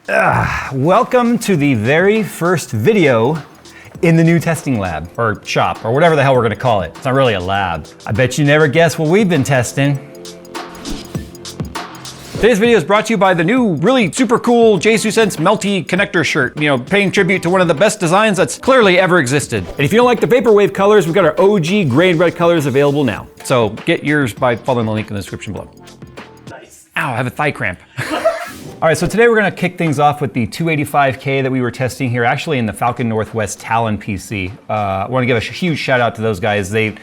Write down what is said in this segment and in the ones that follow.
Welcome to the very first video in the new testing lab, or shop, or whatever the hell we're gonna call it. It's not really a lab. I bet you never guess what we've been testing. Today's video is brought to you by the new, really super cool JSUSense Melty connector shirt. You know, paying tribute to one of the best designs that's clearly ever existed. And if you don't like the Vaporwave colors, we've got our OG gray and red colors available now. So get yours by following the link in the description below. Nice. Ow, I have a thigh cramp. All right, so today we're gonna kick things off with the 285K that we were testing here, actually in the Falcon Northwest Talon PC. I wanna give a huge shout out to those guys. They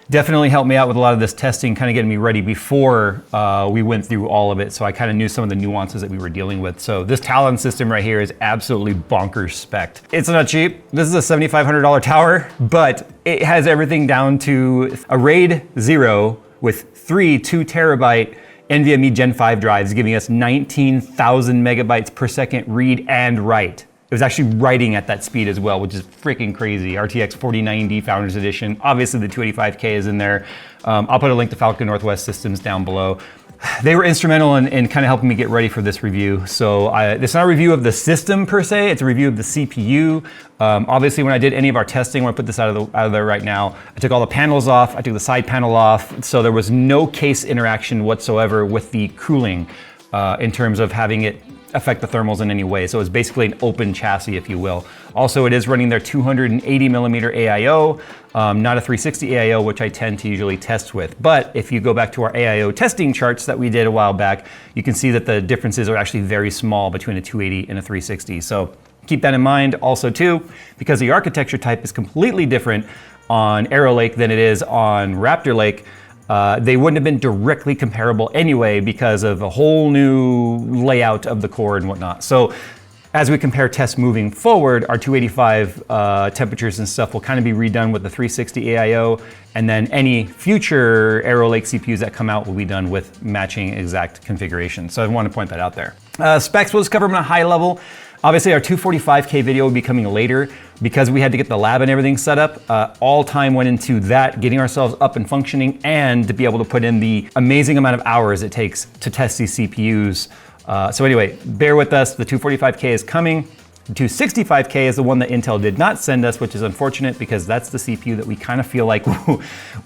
definitely helped me out with a lot of this testing, kind of getting me ready before we went through all of it. So I kind of knew some of the nuances that we were dealing with. So this Talon system right here is absolutely bonkers spec'd. It's not cheap. This is a $7,500 tower, but it has everything down to a RAID 0 with three 2 terabyte NVMe Gen 5 drives, giving us 19,000 megabytes per second read and write. It was actually writing at that speed as well, which is freaking crazy. RTX 4090 Founders Edition. Obviously the 285K is in there. I'll put a link to Falcon Northwest Systems down below. They were instrumental in kind of helping me get ready for this review. So it's not a review of the system per se, it's a review of the CPU. Obviously when I did any of our testing, when I put this out of there right now, I took all the panels off, I took the side panel off, so there was no case interaction whatsoever with the cooling in terms of having it affect the thermals in any way. So it's basically an open chassis, if you will. Also, it is running their 280 millimeter AIO, not a 360 AIO, which I tend to usually test with. But if you go back to our AIO testing charts that we did a while back, you can see that the differences are actually very small between a 280 and a 360. So keep that in mind. Also too, because the architecture type is completely different on Arrow Lake than it is on Raptor Lake, they wouldn't have been directly comparable anyway because of a whole new layout of the core and whatnot. So as we compare tests moving forward, our 285 temperatures and stuff will kind of be redone with the 360 AIO, and then any future Arrow Lake CPUs that come out will be done with matching exact configuration. So I want to point that out there. Specs we'll just cover them on a high level. Obviously our 245K video will be coming later because we had to get the lab and everything set up. All time went into that, getting ourselves up and functioning, and to be able to put in the amazing amount of hours it takes to test these CPUs. So anyway, bear with us, the 245K is coming. The 265K is the one that Intel did not send us, which is unfortunate because that's the CPU that we kind of feel like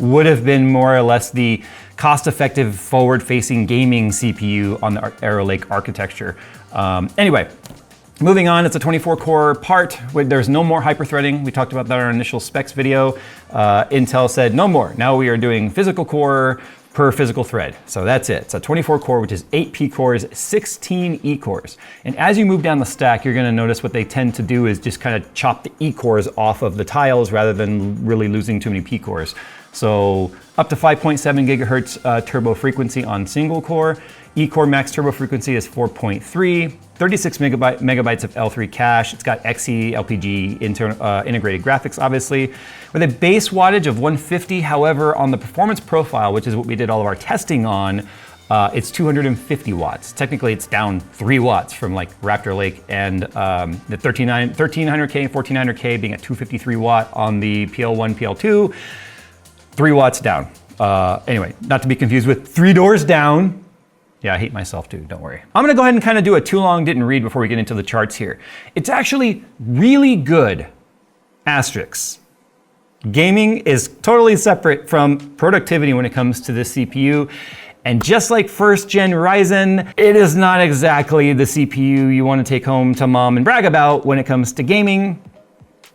would have been more or less the cost-effective, forward-facing gaming CPU on the Arrow Lake architecture. Anyway, moving on, it's a 24 core part. There's no more hyper-threading. We talked about that in our initial specs video. Intel said no more. Now we are doing physical core per physical thread. So that's it. It's a 24 core, which is 8 P cores, 16 E cores. And as you move down the stack, you're gonna notice what they tend to do is just kind of chop the E cores off of the tiles rather than really losing too many P cores. So up to 5.7 gigahertz turbo frequency on single core. E-core max turbo frequency is 4.3, 36 megabytes of L3 cache. It's got Xe LPG integrated graphics, obviously, with a base wattage of 150. However, on the performance profile, which is what we did all of our testing on, it's 250 watts. Technically, it's down 3 watts from like Raptor Lake, and the 1300K and 1400K being at 253 watt on the PL1, PL2, 3 watts down. Anyway, not to be confused with 3 doors down. Yeah, I hate myself too, don't worry. I'm gonna go ahead and kind of do a too long didn't read before we get into the charts here. It's actually really good, asterisks. Gaming is totally separate from productivity when it comes to this CPU. And just like first gen Ryzen, it is not exactly the CPU you wanna take home to mom and brag about when it comes to gaming.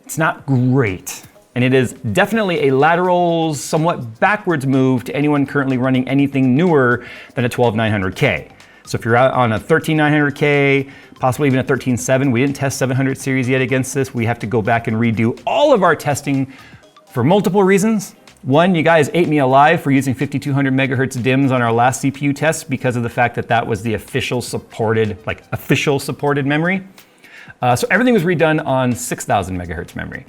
It's not great. And it is definitely a lateral, somewhat backwards move to anyone currently running anything newer than a 12900K. So if you're out on a 13900K, possibly even a 137, we didn't test 700 series yet against this. We have to go back and redo all of our testing for multiple reasons. One, you guys ate me alive for using 5200 megahertz DIMMs on our last CPU test because of the fact that that was the official supported memory. So everything was redone on 6000 megahertz memory.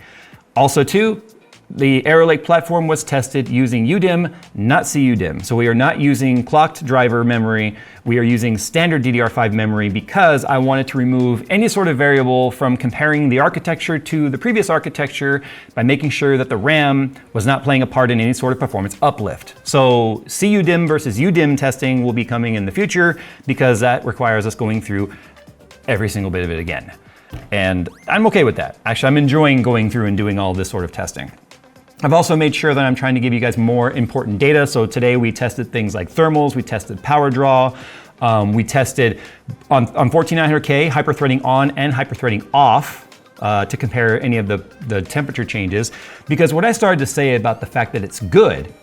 Also too, the Arrow Lake platform was tested using UDIMM, not CUDIMM. So we are not using clocked driver memory. We are using standard DDR5 memory because I wanted to remove any sort of variable from comparing the architecture to the previous architecture by making sure that the RAM was not playing a part in any sort of performance uplift. So CUDIMM versus UDIMM testing will be coming in the future because that requires us going through every single bit of it again. And I'm okay with that. Actually, I'm enjoying going through and doing all this sort of testing. I've also made sure that I'm trying to give you guys more important data. So today we tested things like thermals, we tested power draw, we tested on 14900K hyperthreading on and hyperthreading off to compare any of the temperature changes. Because what I started to say about the fact that it's good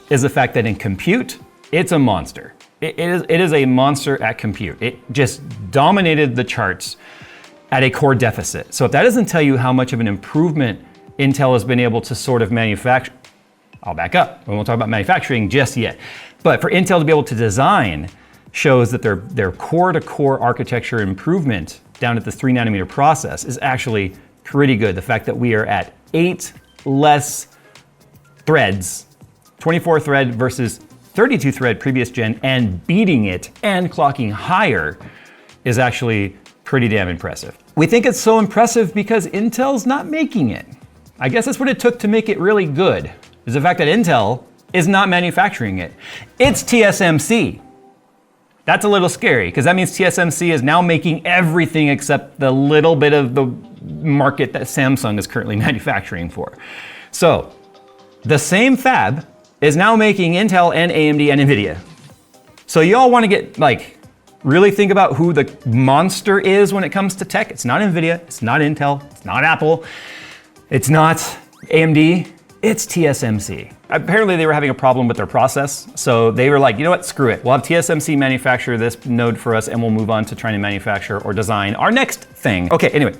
is the fact that in compute, it's a monster. It is a monster at compute. It just dominated the charts at a core deficit. So if that doesn't tell you how much of an improvement Intel has been able to sort of manufacture, I'll back up. We won't talk about manufacturing just yet. But for Intel to be able to design shows that their core-to-core architecture improvement down at this 3nm process is actually pretty good. The fact that we are at 8 less threads, 24 thread versus 32 thread previous gen, and beating it and clocking higher is actually pretty damn impressive. We think it's so impressive because Intel's not making it. I guess that's what it took to make it really good, is the fact that Intel is not manufacturing it. It's TSMC. That's a little scary, because that means TSMC is now making everything except the little bit of the market that Samsung is currently manufacturing for. So, the same fab is now making Intel and AMD and NVIDIA. So y'all want to get, really think about who the monster is when it comes to tech. It's not NVIDIA, it's not Intel, it's not Apple. It's not AMD, it's TSMC. Apparently they were having a problem with their process, so they were like, you know what, screw it. We'll have TSMC manufacture this node for us and we'll move on to trying to manufacture or design our next thing. Okay, anyway,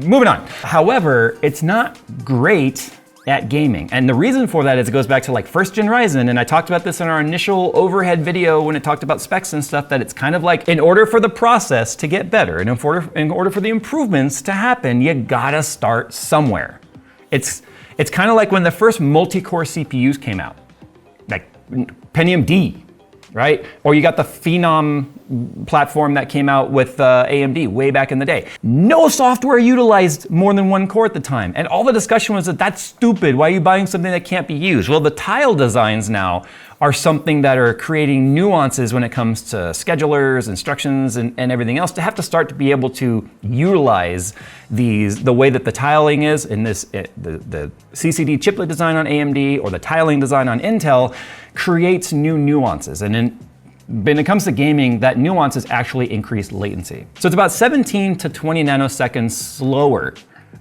moving on. However, it's not great at gaming. And the reason for that is it goes back to first gen Ryzen, and I talked about this in our initial overhead video when it talked about specs and stuff, that it's kind of like, in order for the process to get better, and in order for the improvements to happen, you gotta start somewhere. It's kind of like when the first multi-core CPUs came out, like Pentium D, right? Or you got the Phenom platform that came out with AMD way back in the day. No software utilized more than one core at the time. And all the discussion was that that's stupid. Why are you buying something that can't be used? Well, the tile designs now are something that are creating nuances when it comes to schedulers, instructions, and everything else to have to start to be able to utilize the way that the tiling is in this, the CCD chiplet design on AMD or the tiling design on Intel creates new nuances. And then when it comes to gaming, that nuance is actually increased latency. So it's about 17 to 20 nanoseconds slower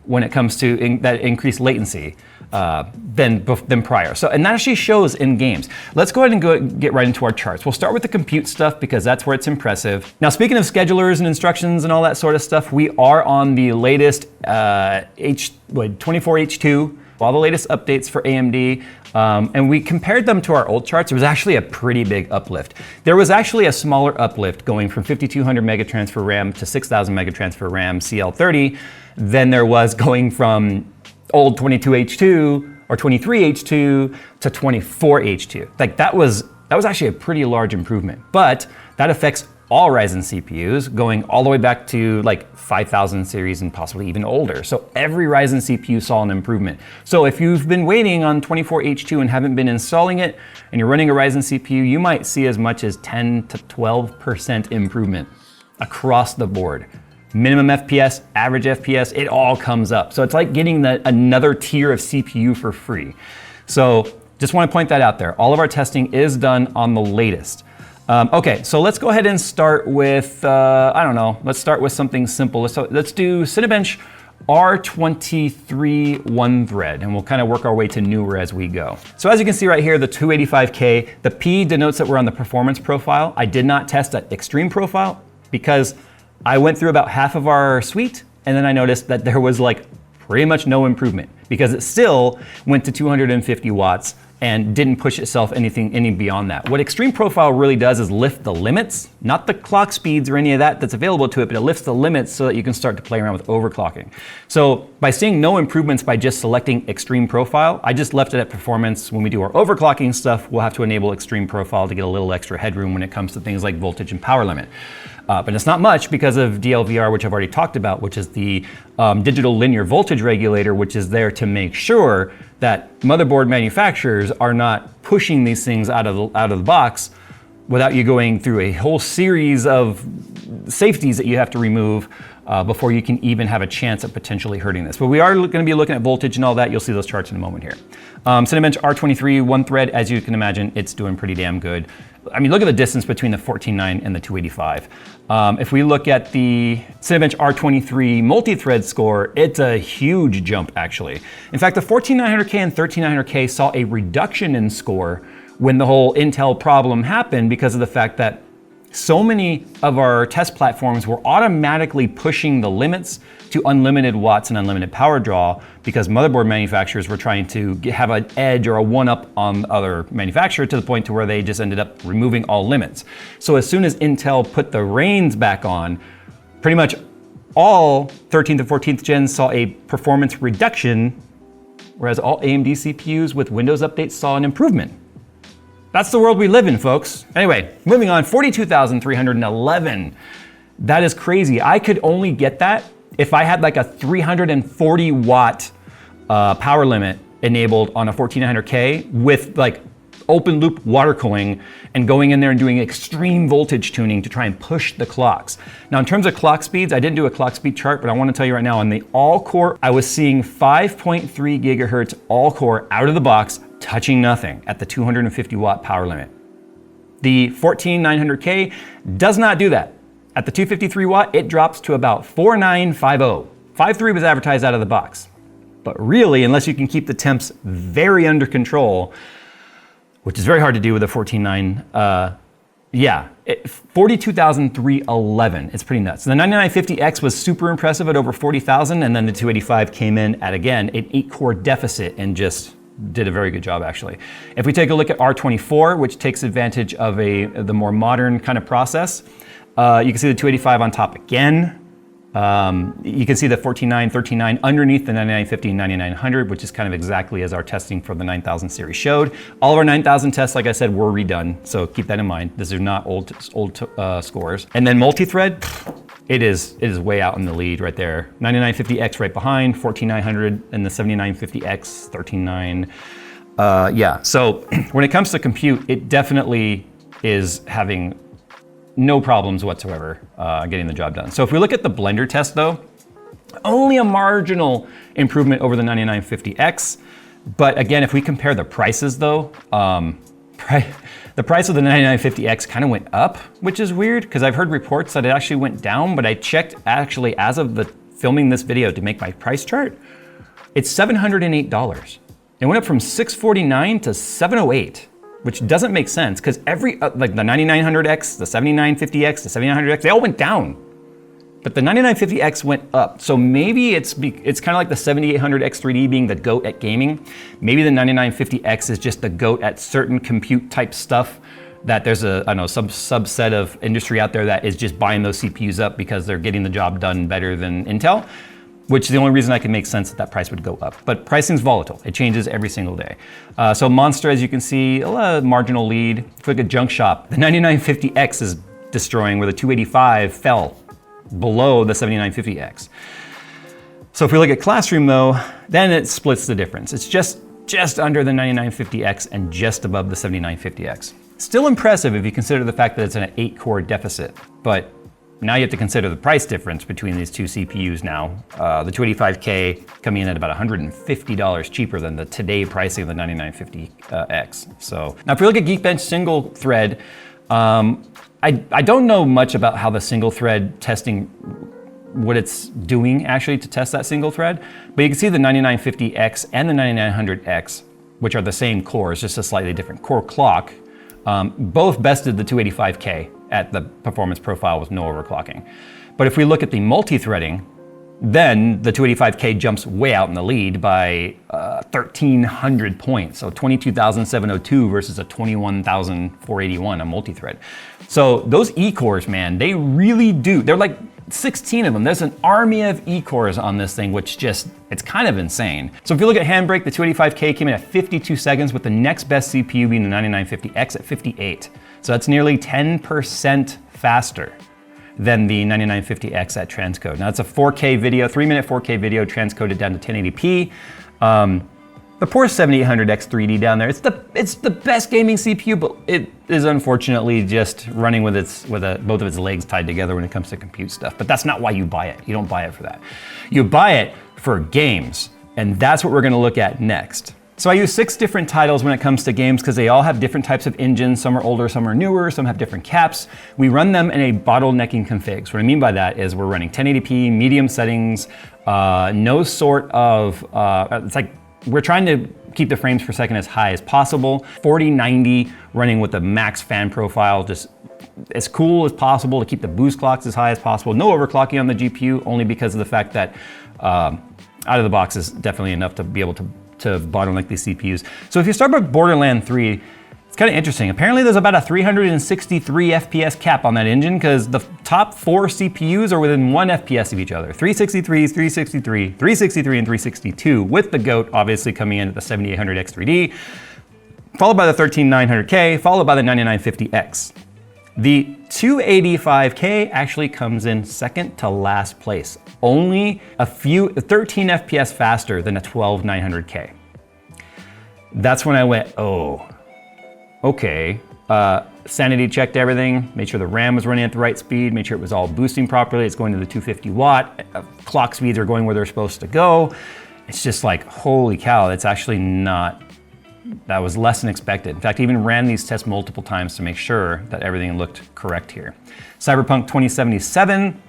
when it comes to that increased latency than prior. So, and that actually shows in games. Let's go ahead and get right into our charts. We'll start with the compute stuff because that's where it's impressive. Now, speaking of schedulers and instructions and all that sort of stuff, we are on the latest 24H2, all the latest updates for AMD. And we compared them to our old charts. It was actually a pretty big uplift. There was actually a smaller uplift going from 5200 megatransfer RAM to 6000 megatransfer RAM CL30 than there was going from old 22H2 or 23H2 to 24H2. That was actually a pretty large improvement, but that affects all Ryzen CPUs going all the way back to 5000 series and possibly even older. So every Ryzen CPU saw an improvement. So if you've been waiting on 24H2 and haven't been installing it and you're running a Ryzen CPU, you might see as much as 10 to 12% improvement across the board. Minimum FPS, average FPS, it all comes up. So it's like getting another tier of CPU for free. So just want to point that out there. All of our testing is done on the latest. Okay, so let's go ahead and start with, let's start with something simple. Let's do Cinebench R23 one thread, and we'll kind of work our way to newer as we go. So as you can see right here, the 285K, the P denotes that we're on the performance profile. I did not test at extreme profile because I went through about half of our suite, and then I noticed that there was pretty much no improvement because it still went to 250 watts and didn't push itself any beyond that. What Extreme Profile really does is lift the limits, not the clock speeds or any of that that's available to it, but it lifts the limits so that you can start to play around with overclocking. So by seeing no improvements by just selecting Extreme Profile, I just left it at performance. When we do our overclocking stuff, we'll have to enable Extreme Profile to get a little extra headroom when it comes to things like voltage and power limit. But it's not much because of DLVR, which I've already talked about, which is the digital linear voltage regulator, which is there to make sure that motherboard manufacturers are not pushing these things out of the box without you going through a whole series of safeties that you have to remove before you can even have a chance at potentially hurting this. But we are going to be looking at voltage and all that. You'll see those charts in a moment here. Cinebench R23, one thread, as you can imagine, it's doing pretty damn good. I mean, look at the distance between the 14.9 and the 285. If we look at the Cinebench R23 multi-thread score, it's a huge jump, actually. In fact, the 14900K and 13900K saw a reduction in score when the whole Intel problem happened because of the fact that so many of our test platforms were automatically pushing the limits to unlimited watts and unlimited power draw because motherboard manufacturers were trying to have an edge or a one-up on other manufacturer to the point to where they just ended up removing all limits. So as soon as Intel put the reins back on, pretty much all 13th and 14th gens saw a performance reduction, whereas all AMD CPUs with Windows updates saw an improvement. That's the world we live in, folks. Anyway, moving on, 42,311. That is crazy. I could only get that if I had like a 340 watt power limit enabled on a 14900K with like open loop water cooling and going in there and doing extreme voltage tuning to try and push the clocks. Now, in terms of clock speeds, I didn't do a clock speed chart, but I want to tell you right now on the all core, I was seeing 5.3 gigahertz all core out of the box, touching nothing at the 250 watt power limit. The 14900K does not do that. At the 253 watt, it drops to about 4950. 5.3 was advertised out of the box. But really, unless you can keep the temps very under control, which is very hard to do with a 14.9, 42,311. It's pretty nuts. The 9950X was super impressive at over 40,000, and then the 285 came in at, again, an 8-core deficit and just did a very good job, actually. If we take a look at R24, which takes advantage of the more modern kind of process, you can see the 285 on top again. You can see the 14.9, 13.9 underneath the 9950 and 9900, which is kind of exactly as our testing for the 9000 series showed. All of our 9000 tests, like I said, were redone, so keep that in mind. These are not old scores. And then multi-thread, it is way out in the lead right there. 9950X right behind, 14900 and the 7950X, 13.9. So when it comes to compute, it definitely is having no problems whatsoever getting the job done. So if we look at the Blender test though, only a marginal improvement over the 9950X. But again, if we compare the prices though, the price of the 9950X kind of went up, which is weird because I've heard reports that it actually went down, but I checked actually as of the filming this video to make my price chart, it's $708. It went up from $649 to $708. Which doesn't make sense because every, like the 9900X, the 7950X, the 7900X, they all went down. But the 9950X went up. So maybe it's kind of like the 7800X3D being the GOAT at gaming. Maybe the 9950X is just the GOAT at certain compute type stuff that there's a, I don't know, subset of industry out there that is just buying those CPUs up because they're getting the job done better than Intel. Which is the only reason I can make sense that price would go up. But pricing's volatile. It changes every single day. So Monster, as you can see, a marginal lead. If we look at Junk Shop, the 9950X is destroying where the 285 fell below the 7950X. So if we look at Classroom though, then it splits the difference. It's just under the 9950X and just above the 7950X. Still impressive if you consider the fact that it's an 8-core deficit, but now you have to consider the price difference between these two CPUs now. The 285K coming in at about $150 cheaper than the today pricing of the 9950X. So now if we look at Geekbench single thread, I don't know much about how the single thread testing, what it's doing actually to test that single thread, but you can see the 9950X and the 9900X, which are the same cores, just a slightly different core clock, both bested the 285K at the performance profile with no overclocking. But if we look at the multi-threading, then the 285K jumps way out in the lead by 1,300 points. So 22,702 versus a 21,481 on multi-thread. So those E-cores, man, they really do. They're like 16 of them. There's an army of E-cores on this thing, which just, it's kind of insane. So if you look at Handbrake, the 285K came in at 52 seconds with the next best CPU being the 9950X at 58. So that's nearly 10% faster than the 9950X at transcode. Now it's a 4K video, 3-minute 4K video transcoded down to 1080p. But The poor 7800X3D down there. It's the best gaming CPU, but it is unfortunately just running with both of its legs tied together when it comes to compute stuff. But that's not why you buy it. You don't buy it for that. You buy it for games, and that's what we're gonna look at next. So I use 6 different titles when it comes to games because they all have different types of engines. Some are older, some are newer, some have different caps. We run them in a bottlenecking config. So what I mean by that is we're running 1080p, medium settings, no sort of, it's like we're trying to keep the frames per second as high as possible. 4090 running with the max fan profile, just as cool as possible to keep the boost clocks as high as possible. No overclocking on the GPU, only because of the fact that out of the box is definitely enough to be able to bottleneck these CPUs. So if you start with Borderlands 3, it's kind of interesting. Apparently there's about a 363 FPS cap on that engine because the top 4 CPUs are within 1 FPS of each other. 363, 363, 363, and 362, with the GOAT obviously coming in at the 7800X3D, followed by the 13900K, followed by the 9950X. The 285K actually comes in second to last place, only 13 FPS faster than a 12900K. That's when I went, oh, okay. Sanity checked everything, made sure the RAM was running at the right speed, made sure it was all boosting properly. It's going to the 250 watt. Clock speeds are going where they're supposed to go. It's just like, holy cow, it's actually not. That was less than expected. In fact, I even ran these tests multiple times to make sure that everything looked correct here. Cyberpunk 2077,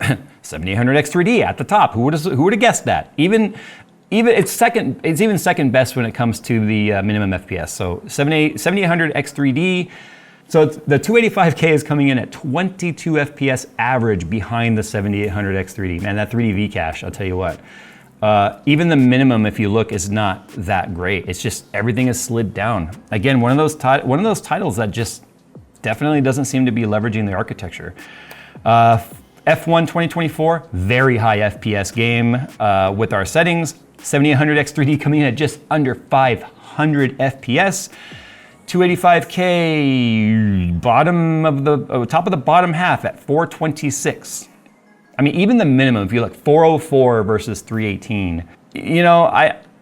7800X3D at the top. Who would have guessed that? Even it's even second best when it comes to the minimum FPS. So 7800X3D. So the 285K is coming in at 22 FPS average behind the 7800X3D. Man, that 3D V-cache, I'll tell you what. Even the minimum, if you look, is not that great. It's just everything is slid down. Again, one of those titles that just definitely doesn't seem to be leveraging the architecture. F1 2024, very high FPS game with our settings. 7800X3D coming in at just under 500 FPS. 285K, top of the bottom half at 426. I mean, even the minimum, if you look, 404 versus 318. You know,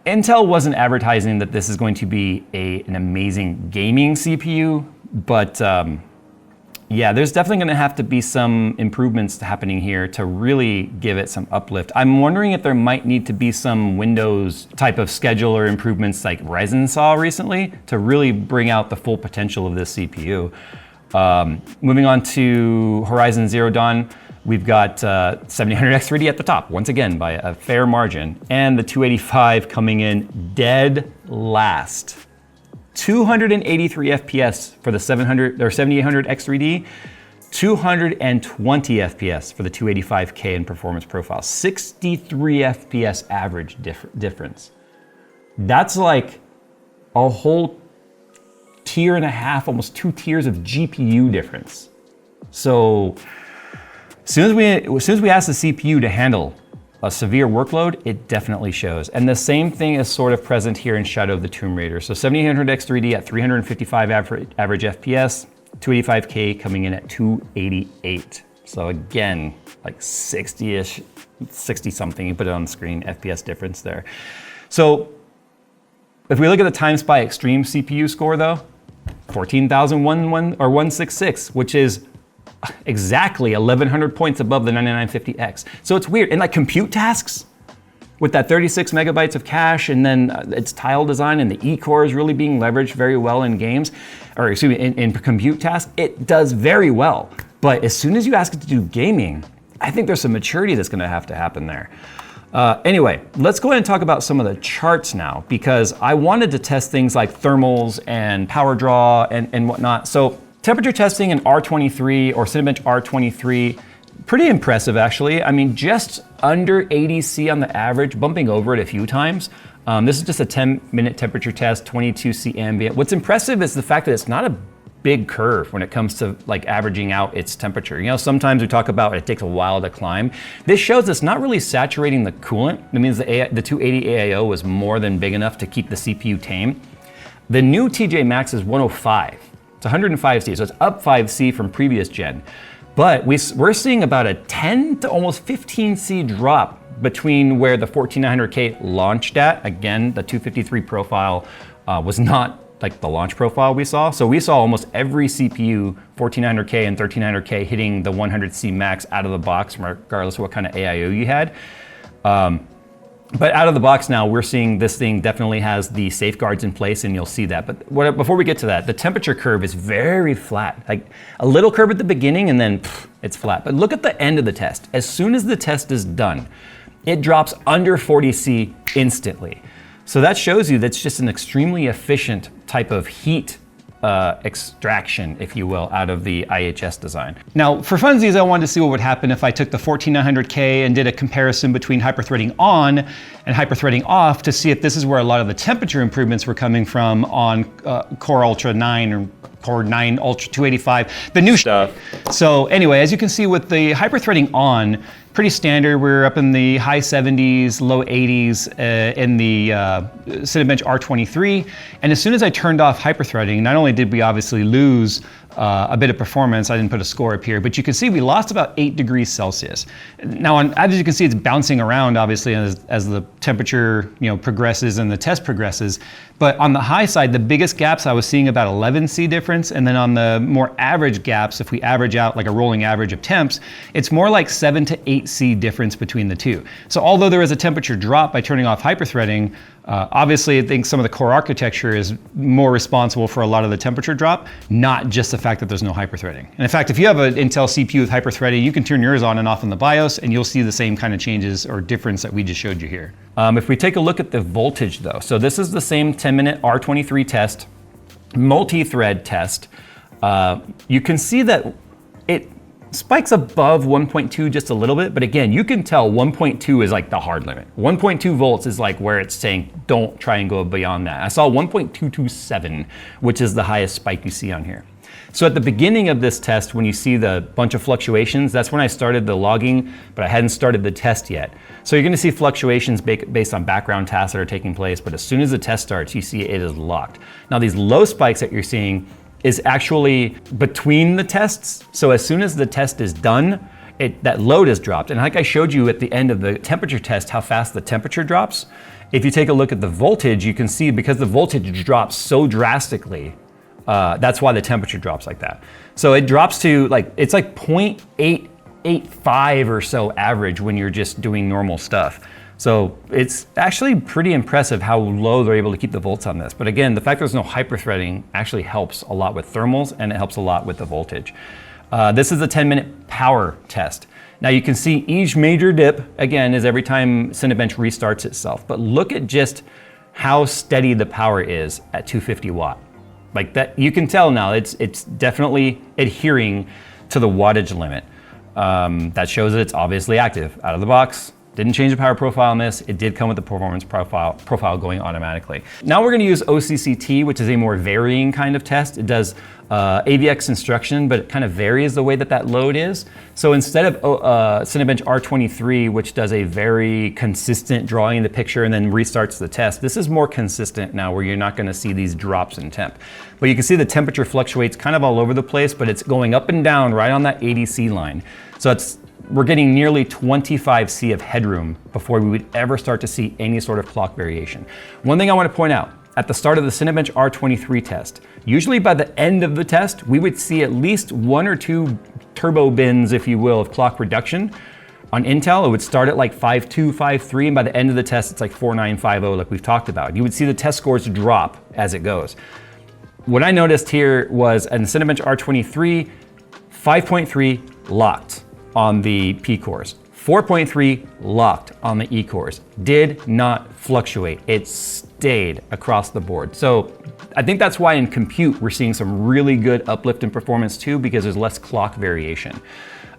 Intel wasn't advertising that this is going to be an amazing gaming CPU, but yeah, there's definitely gonna have to be some improvements happening here to really give it some uplift. I'm wondering if there might need to be some Windows type of scheduler improvements like Ryzen saw recently to really bring out the full potential of this CPU. Moving on to Horizon Zero Dawn, we've got 7800X3D at the top, once again, by a fair margin, and the 285 coming in dead last. 283 FPS for the 7800X3D, 220 FPS for the 285K in performance profile, 63 FPS average difference. That's like a whole tier and a half, almost 2 tiers of GPU difference. So, as soon as we ask the CPU to handle a severe workload, it definitely shows. And the same thing is sort of present here in Shadow of the Tomb Raider. So 7800X3D at 355 average FPS, 285K coming in at 288. So again, like 60-ish, 60 something, you put it on the screen, FPS difference there. So if we look at the TimeSpy Extreme CPU score though, 166, which is exactly 1,100 points above the 9950X. So it's weird. And like compute tasks, with that 36 megabytes of cache and then its tile design and the E-core is really being leveraged very well in games, or excuse me, in compute tasks, it does very well. But as soon as you ask it to do gaming, I think there's some maturity that's gonna have to happen there. Anyway, let's go ahead and talk about some of the charts now, because I wanted to test things like thermals and power draw and whatnot. So temperature testing in R23 or Cinebench R23, pretty impressive actually. I mean, just under 80 C on the average, bumping over it a few times. This is just a 10-minute temperature test, 22 C ambient. What's impressive is the fact that it's not a big curve when it comes to like averaging out its temperature. You know, sometimes we talk about it takes a while to climb. This shows it's not really saturating the coolant. That means the 280 AIO was more than big enough to keep the CPU tame. The new TJ Maxx is 105. It's 105 C, so it's up 5 C from previous gen. But we're seeing about a 10 to almost 15 C drop between where the 14900K launched at. Again, the 253 profile was not like the launch profile we saw. So we saw almost every CPU, 14900K and 13900K, hitting the 100C max out of the box, regardless of what kind of AIO you had. But out of the box now, we're seeing this thing definitely has the safeguards in place, and you'll see that. But before we get to that, the temperature curve is very flat. Like a little curve at the beginning, and then it's flat. But look at the end of the test. As soon as the test is done, it drops under 40C instantly. So that shows you that's just an extremely efficient type of heat extraction, if you will, out of the IHS design. Now, for funsies, I wanted to see what would happen if I took the 14900K and did a comparison between hyperthreading on and hyperthreading off to see if this is where a lot of the temperature improvements were coming from on Core Ultra 9 or Core 9 Ultra 285, the new stuff. So anyway, as you can see with the hyperthreading on, pretty standard. We're up in the high 70s, low 80s in the Cinebench R23. And as soon as I turned off hyperthreading, not only did we obviously lose a bit of performance, I didn't put a score up here, but you can see we lost about 8 degrees Celsius. Now, as you can see, it's bouncing around obviously as the temperature progresses and the test progresses. But on the high side, the biggest gaps I was seeing about 11C difference, and then on the more average gaps, if we average out like a rolling average of temps, it's more like 7 to 8C difference between the two. So although there is a temperature drop by turning off hyperthreading, obviously I think some of the core architecture is more responsible for a lot of the temperature drop, not just the fact that there's no hyperthreading. And in fact, if you have an Intel CPU with hyperthreading, you can turn yours on and off in the BIOS and you'll see the same kind of changes or difference that we just showed you here. If we take a look at the voltage though, so this is the same 10-minute R23 test, multi-thread test. You can see that it spikes above 1.2 just a little bit, but again, you can tell 1.2 is like the hard limit. 1.2 volts is like where it's saying don't try and go beyond that. I saw 1.227, which is the highest spike you see on here. So at the beginning of this test, when you see the bunch of fluctuations, that's when I started the logging, but I hadn't started the test yet. So you're gonna see fluctuations based on background tasks that are taking place, but as soon as the test starts, you see it is locked. Now these low spikes that you're seeing is actually between the tests. So as soon as the test is done, that load is dropped. And like I showed you at the end of the temperature test, how fast the temperature drops. If you take a look at the voltage, you can see because the voltage drops so drastically, that's why the temperature drops like that. So it drops to it's like 0.885 or so average when you're just doing normal stuff. So it's actually pretty impressive how low they're able to keep the volts on this. But again, the fact there's no hyperthreading actually helps a lot with thermals, and it helps a lot with the voltage. This is a 10-minute power test. Now you can see each major dip, again, is every time Cinebench restarts itself. But look at just how steady the power is at 250 watt. Like that, you can tell now it's definitely adhering to the wattage limit. That shows that it's obviously active out of the box. Didn't change the power profile on this. It did come with the performance profile going automatically. Now we're gonna use OCCT, which is a more varying kind of test. It does AVX instruction, but it kind of varies the way that load is. So instead of Cinebench R23, which does a very consistent drawing in the picture and then restarts the test, this is more consistent now where you're not gonna see these drops in temp. But you can see the temperature fluctuates kind of all over the place, but it's going up and down right on that 80C line. So we're getting nearly 25C of headroom before we would ever start to see any sort of clock variation. One thing I want to point out, at the start of the Cinebench R23 test, usually by the end of the test, we would see at least 1 or 2 turbo bins, if you will, of clock reduction. On Intel, it would start at like 5.2, 5.3, and by the end of the test, it's like 4.950, like we've talked about. You would see the test scores drop as it goes. What I noticed here was in Cinebench R23, 5.3 locked on the P cores, 4.3 locked on the E cores, did not fluctuate. It stayed across the board. So I think that's why in compute, we're seeing some really good uplift in performance too, because there's less clock variation.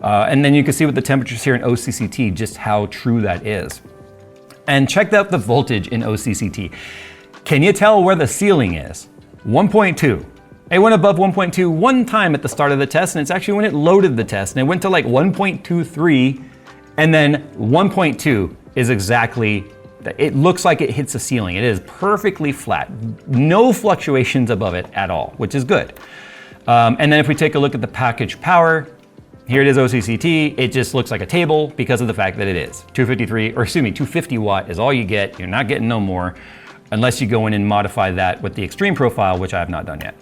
And then you can see with the temperatures here in OCCT, just how true that is. And check out the voltage in OCCT. Can you tell where the ceiling is? 1.2. It went above 1.2 one time at the start of the test, and it's actually when it loaded the test, and it went to like 1.23, and then 1.2 is exactly, it looks like it hits the ceiling. It is perfectly flat. No fluctuations above it at all, which is good. And then if we take a look at the package power, Here it is OCCT, it just looks like a table because of the fact that it is. 250 watt is all you get. You're not getting no more unless you go in and modify that with the extreme profile, which I have not done yet.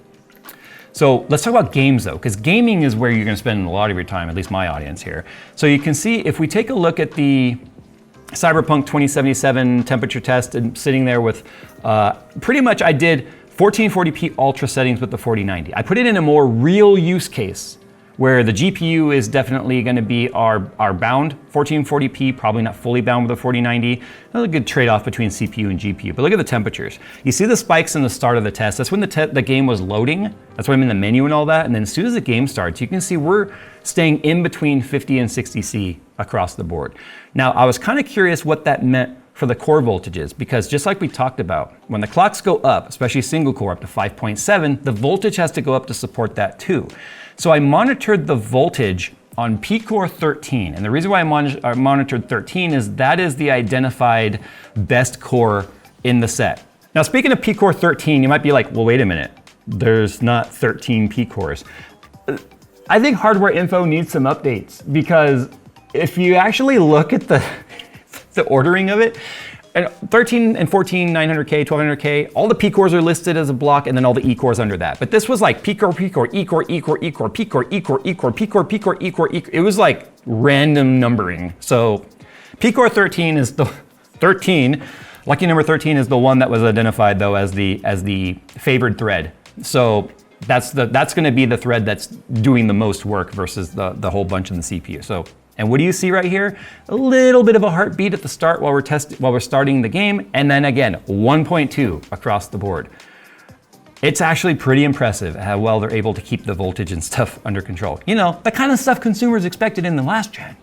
So let's talk about games though, because gaming is where you're gonna spend a lot of your time, at least my audience here. So you can see if we take a look at the Cyberpunk 2077 temperature test and sitting there with, pretty much I did 1440p ultra settings with the 4090. I put it in a more real use case where the GPU is definitely gonna be our bound 1440p, probably not fully bound with the 4090. That's a good trade-off between CPU and GPU, but look at the temperatures. You see the spikes in the start of the test. That's when the game was loading. That's why I'm in the menu and all that. And then as soon as the game starts, you can see we're staying in between 50 and 60 C across the board. Now, I was kind of curious what that meant for the core voltages, because just like we talked about, when the clocks go up, especially single core up to 5.7, the voltage has to go up to support that too. So I monitored the voltage on P-Core 13, and the reason why I monitored 13 is that is the identified best core in the set. Now speaking of P-Core 13, you might be like, well, wait a minute, there's not 13 P-Cores. I think Hardware Info needs some updates, because if you actually look at the ordering of it, and 13 and 14, 900K, 1200K, all the P-cores are listed as a block, and then all the E-cores under that. But this was like P-core, P-core, E-core, E-core, E-core, P-core, E-core, E-core, P-core, P-core, E-core, E-core. It was like random numbering. So P-core 13 is the 13. Lucky number 13 is the one that was identified though as the favored thread. So that's going to be the thread that's doing the most work versus the whole bunch in the CPU. So. And what do you see right here? A little bit of a heartbeat at the start while we're starting the game, and then again, 1.2 across the board. It's actually pretty impressive how well they're able to keep the voltage and stuff under control. You know, the kind of stuff consumers expected in the last gen.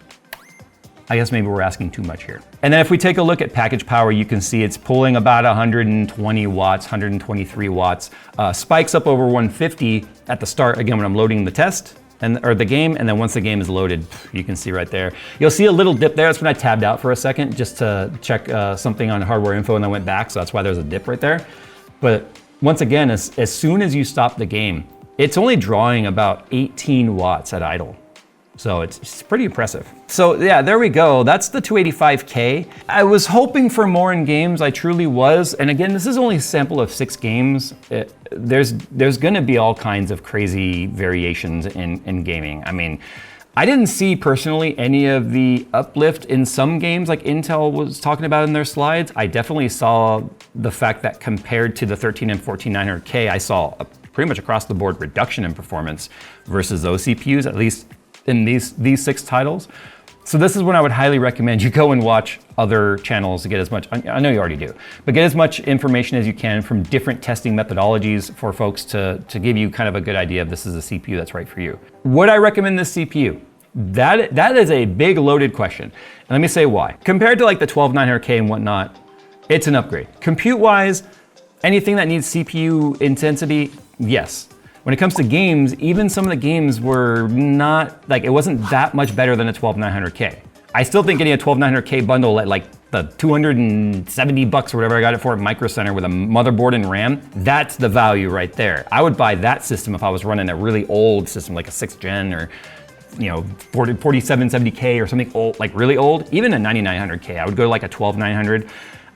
I guess maybe we're asking too much here. And then if we take a look at package power, you can see it's pulling about 120 watts, 123 watts, spikes up over 150 at the start, again, when I'm loading the test. Or the game, and then once the game is loaded, you can see right there. You'll see a little dip there. That's when I tabbed out for a second just to check something on Hardware Info, and then went back, so that's why there's a dip right there. But once again, as soon as you stop the game, it's only drawing about 18 watts at idle. So it's pretty impressive. So yeah, there we go. That's the 285K. I was hoping for more in games, I truly was. And again, this is only a sample of 6 games. There's gonna be all kinds of crazy variations in gaming. I mean, I didn't see personally any of the uplift in some games like Intel was talking about in their slides. I definitely saw the fact that compared to the 13 and 14 900K, I saw a pretty much across the board reduction in performance versus those CPUs, at least in these 6 titles. So this is when I would highly recommend you go and watch other channels to get as much, I know you already do, but get as much information as you can from different testing methodologies for folks to give you kind of a good idea of this is a CPU that's right for you. Would I recommend this CPU? That is a big loaded question. And let me say why. Compared to like the 12900K and whatnot, it's an upgrade. Compute wise, anything that needs CPU intensity, yes. When it comes to games, even some of the games were not, like, it wasn't that much better than a 12900K. I still think getting a 12900K bundle at like the 270 bucks or whatever I got it for at Micro Center with a motherboard and RAM, that's the value right there. I would buy that system if I was running a really old system like a 6th gen or, you know, 4770K or something old, like really old. Even a 9900K, I would go to like a 12900.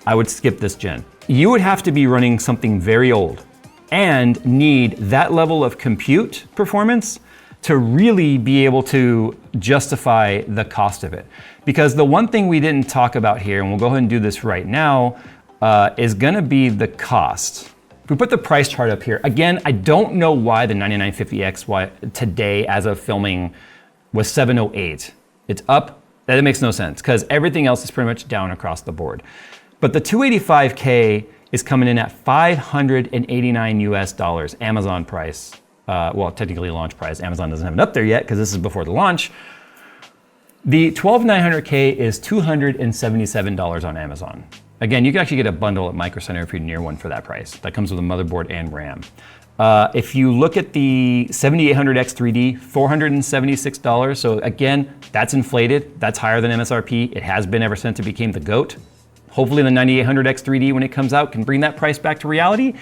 I would skip this gen. You would have to be running something very old and need that level of compute performance to really be able to justify the cost of it. Because the one thing we didn't talk about here, and we'll go ahead and do this right now, is gonna be the cost. If we put the price chart up here, again, I don't know why the 9950X today as of filming was 708. It's up, that makes no sense, because everything else is pretty much down across the board. But the 285K is coming in at $589 US, Amazon price. Well, technically launch price. Amazon doesn't have it up there yet because this is before the launch. The 12900K is $277 on Amazon. Again, you can actually get a bundle at Micro Center if you're near one for that price. That comes with a motherboard and RAM. If you look at the 7800X3D, $476. So again, that's inflated. That's higher than MSRP. It has been ever since it became the GOAT. Hopefully the 9800X3D when it comes out can bring that price back to reality.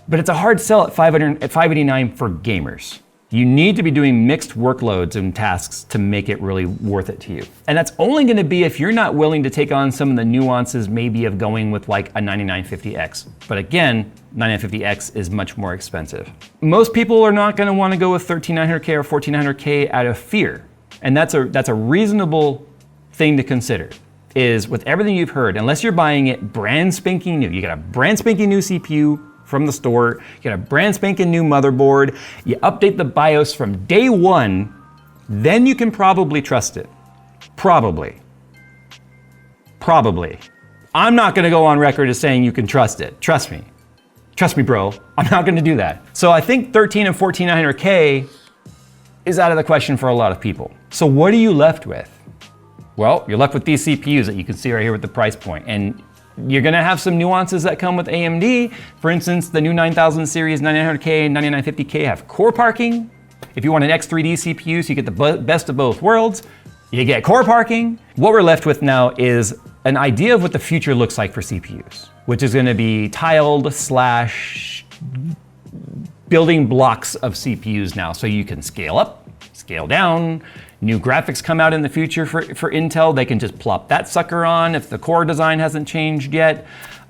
But it's a hard sell at $589 for gamers. You need to be doing mixed workloads and tasks to make it really worth it to you. And that's only gonna be if you're not willing to take on some of the nuances maybe of going with like a 9950X. But again, 9950X is much more expensive. Most people are not gonna wanna go with 13900K or 14900K out of fear. And that's a reasonable thing to consider, is with everything you've heard, unless you're buying it brand spanking new, you got a brand spanking new CPU from the store, you got a brand spanking new motherboard, you update the BIOS from day one, then you can probably trust it. Probably. I'm not gonna go on record as saying you can trust it. Trust me. Trust me, bro. I'm not gonna do that. So I think 13 and 14900K is out of the question for a lot of people. So what are you left with? Well, you're left with these CPUs that you can see right here with the price point. And you're gonna have some nuances that come with AMD. For instance, the new 9000 series 9900K and 9950K have core parking. If you want an X3D CPU, so you get the best of both worlds, you get core parking. What we're left with now is an idea of what the future looks like for CPUs, which is gonna be tiled / building blocks of CPUs now. So you can scale up, scale down. New graphics come out in the future for Intel. They can just plop that sucker on if the core design hasn't changed yet.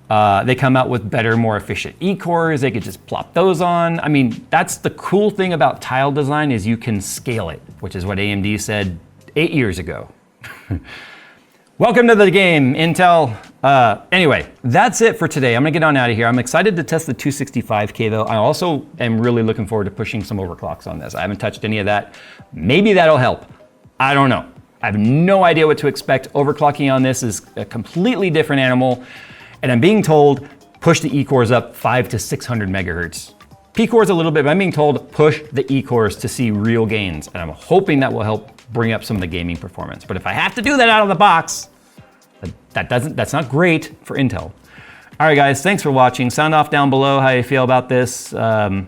They come out with better, more efficient E-cores. They could just plop those on. I mean, that's the cool thing about tile design, is you can scale it, which is what AMD said 8 years ago. Welcome to the game, Intel. Anyway, that's it for today. I'm gonna get on out of here. I'm excited to test the 265K though. I also am really looking forward to pushing some overclocks on this. I haven't touched any of that. Maybe that'll help. I don't know. I have no idea what to expect. Overclocking on this is a completely different animal. And I'm being told, push the E-cores up 500 to 600 megahertz. P-cores a little bit, but I'm being told push the E-cores to see real gains. And I'm hoping that will help bring up some of the gaming performance. But if I have to do that out of the box, that's not great for Intel. All right, guys, thanks for watching. Sound off down below how you feel about this. I'm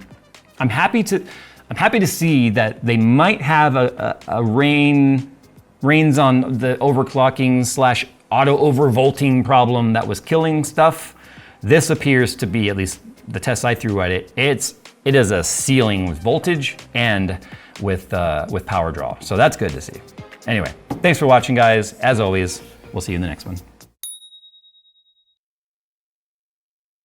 happy to see that they might have a reins on the overclocking / auto overvolting problem that was killing stuff. This appears to be, at least the tests I threw at it, it is a ceiling with voltage and with power draw. So that's good to see. Anyway, thanks for watching, guys. As always, we'll see you in the next one.